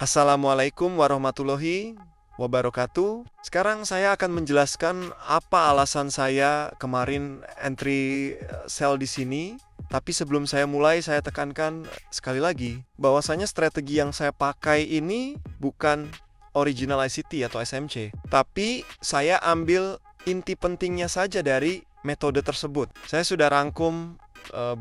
Assalamualaikum warahmatullahi wabarakatuh. Sekarang saya akan menjelaskan apa alasan saya kemarin entry sell di sini. Tapi sebelum saya mulai, saya tekankan sekali lagi bahwasanya strategi yang saya pakai ini bukan original ICT atau SMC. Tapi saya ambil inti pentingnya saja dari metode tersebut. Saya sudah rangkum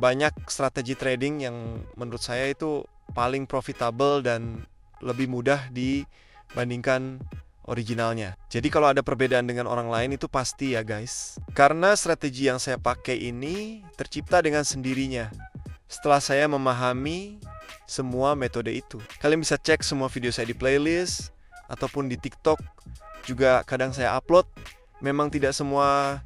banyak strategi trading yang menurut saya itu paling profitable dan lebih mudah dibandingkan originalnya. Jadi kalau ada perbedaan dengan orang lain itu pasti ya guys. Karena strategi yang saya pakai ini tercipta dengan sendirinya setelah saya memahami semua metode itu. Kalian bisa cek semua video saya di playlist ataupun di TikTok. Juga kadang saya upload. Memang tidak semua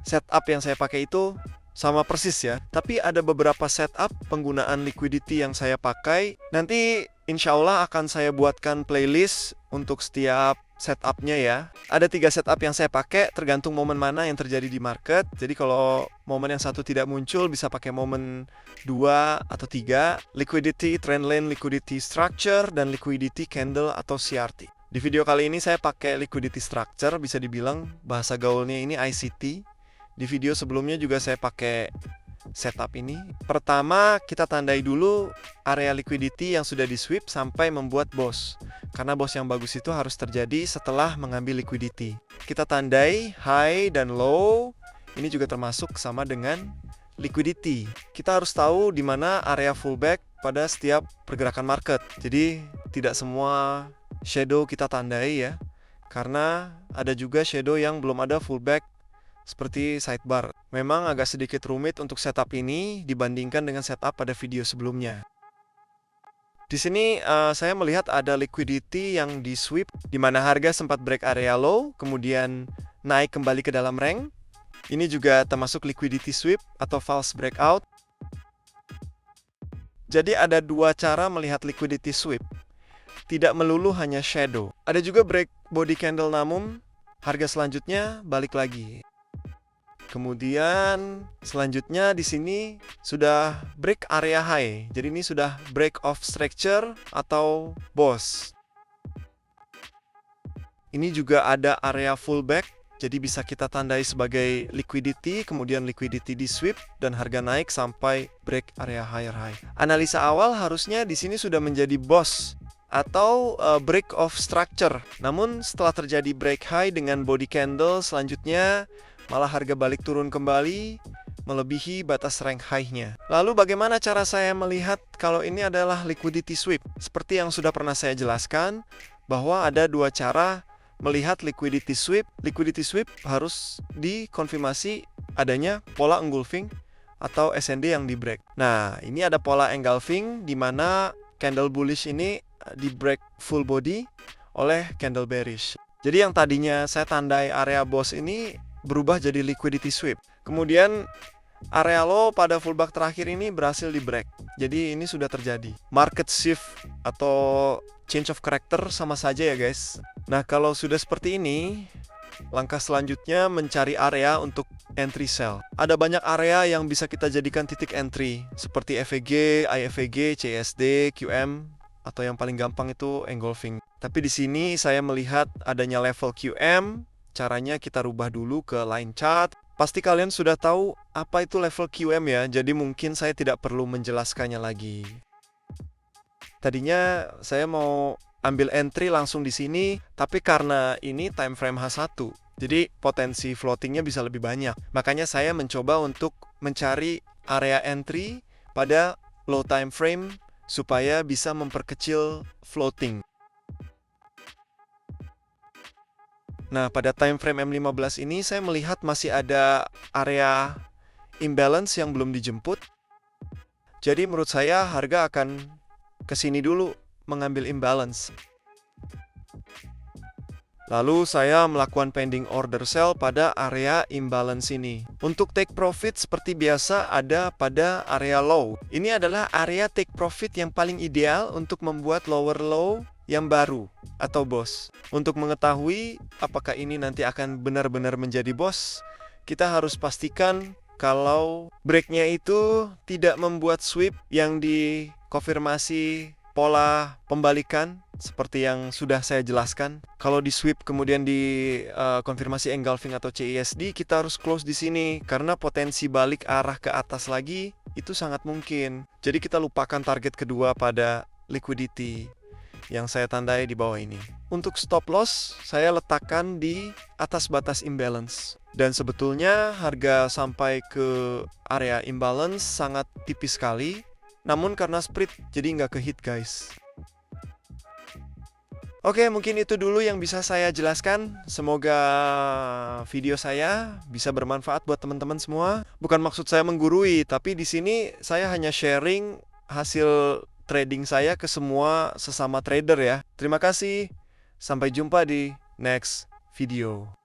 setup yang saya pakai itu sama persis ya. Tapi ada beberapa setup penggunaan liquidity yang saya pakai. Nanti insya Allah akan saya buatkan playlist untuk setiap setupnya ya. Ada 3 setup yang saya pakai tergantung momen mana yang terjadi di market. Jadi kalau momen yang satu tidak muncul bisa pakai momen 2 atau 3. Liquidity, trendline liquidity structure, dan liquidity candle atau CRT. Di video kali ini saya pakai liquidity structure, bisa dibilang bahasa gaulnya ini ICT. Di video sebelumnya juga saya pakai setup ini. Pertama, kita tandai dulu area liquidity yang sudah di sweep sampai membuat BOS. Karena BOS yang bagus itu harus terjadi setelah mengambil liquidity. Kita tandai high dan low. Ini juga termasuk sama dengan liquidity. Kita harus tahu di mana area fullback pada setiap pergerakan market. Jadi tidak semua shadow kita tandai ya. Karena ada juga shadow yang belum ada fullback seperti sidebar. Memang agak sedikit rumit untuk setup ini dibandingkan dengan setup pada video sebelumnya. Di sini saya melihat ada liquidity yang di sweep, di mana harga sempat break area low, kemudian naik kembali ke dalam rank. Ini juga termasuk liquidity sweep atau false breakout. Jadi ada 2 cara melihat liquidity sweep. Tidak melulu hanya shadow. Ada juga break body candle namun harga selanjutnya balik lagi. Kemudian selanjutnya di sini sudah break area high. Jadi ini sudah break of structure atau BOS. Ini juga ada area fullback. Jadi bisa kita tandai sebagai liquidity, kemudian liquidity di sweep dan harga naik sampai break area higher high. Analisa awal harusnya di sini sudah menjadi BOS atau break of structure. Namun setelah terjadi break high dengan body candle selanjutnya malah harga balik turun kembali, melebihi batas rank high-nya. Lalu bagaimana cara saya melihat kalau ini adalah liquidity sweep? Seperti yang sudah pernah saya jelaskan, bahwa ada 2 cara melihat liquidity sweep. Liquidity sweep harus dikonfirmasi adanya pola engulfing atau SND yang di break. Nah, ini ada pola engulfing di mana candle bullish ini di break full body oleh candle bearish. Jadi yang tadinya saya tandai area BOS ini berubah jadi liquidity sweep. Kemudian area low pada fullback terakhir ini berhasil di break. Jadi ini sudah terjadi market shift atau change of character sama saja ya guys. Nah kalau sudah seperti ini, langkah selanjutnya mencari area untuk entry sell. Ada banyak area yang bisa kita jadikan titik entry seperti FEG, IFEG, CSD, QM, atau yang paling gampang itu engulfing. Tapi di sini saya melihat adanya level QM. Caranya kita rubah dulu ke line chart. Pasti kalian sudah tahu apa itu level QM ya, jadi mungkin saya tidak perlu menjelaskannya lagi. Tadinya saya mau ambil entry langsung di sini, tapi karena ini time frame H1, jadi potensi floatingnya bisa lebih banyak. Makanya saya mencoba untuk mencari area entry pada low time frame supaya bisa memperkecil floating. Nah, pada time frame M15 ini saya melihat masih ada area imbalance yang belum dijemput. Jadi menurut saya harga akan ke sini dulu mengambil imbalance. Lalu saya melakukan pending order sell pada area imbalance ini. Untuk take profit seperti biasa ada pada area low. Ini adalah area take profit yang paling ideal untuk membuat lower low yang baru atau BOS. Untuk mengetahui apakah ini nanti akan benar-benar menjadi BOS, kita harus pastikan kalau breaknya itu tidak membuat sweep yang dikonfirmasi pola pembalikan seperti yang sudah saya jelaskan. Kalau di sweep kemudian di konfirmasi engulfing atau CISD, kita harus close di sini karena potensi balik arah ke atas lagi itu sangat mungkin. Jadi kita lupakan target kedua pada liquidity yang saya tandai di bawah ini. Untuk stop loss, saya letakkan di atas batas imbalance. Dan sebetulnya harga sampai ke area imbalance sangat tipis sekali. Namun karena spread, jadi nggak ke hit guys. Oke, mungkin itu dulu yang bisa saya jelaskan. Semoga video saya bisa bermanfaat buat teman-teman semua. Bukan maksud saya menggurui, tapi di sini saya hanya sharing hasil trading saya ke semua sesama trader ya. Terima kasih. Sampai jumpa di next video.